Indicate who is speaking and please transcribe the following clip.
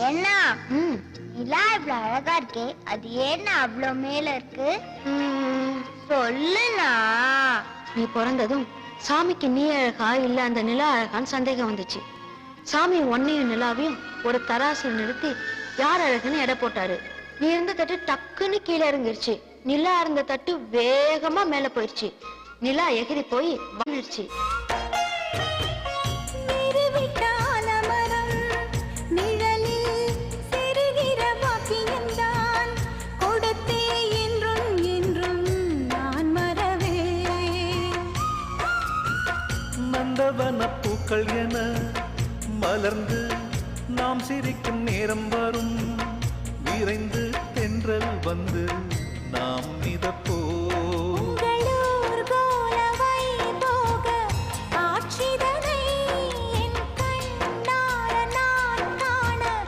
Speaker 1: என்ன நிலா இவ்வளவு அழகா இருக்கே, அது ஏன் அவ்வளவு மேல இருக்கு? சொல்லுனா.
Speaker 2: நீ பிறந்ததும் சாமிக்கு நீ அழகா இல்ல அந்த நிலா அழகான்னு சந்தேகம் வந்துச்சு. சாமி ஒன்னையும் நிலாவையும் ஒரு தராசுல நிறுத்தி யார் அழகுன்னு எடை போட்டாரு. நீ இருந்த தட்டு டக்குன்னு கீழே இறங்கிருச்சு. நிலா இருந்த தட்டு வேகமா மேல போயிடுச்சு. நிலா எகிரி போய் வந்துடுச்சு.
Speaker 3: பூக்கள் என மலர்ந்து நாம் சிரிக்கும் நேரம் வரும். விரைந்து தென்றல் வந்து நாம் மிதப்போ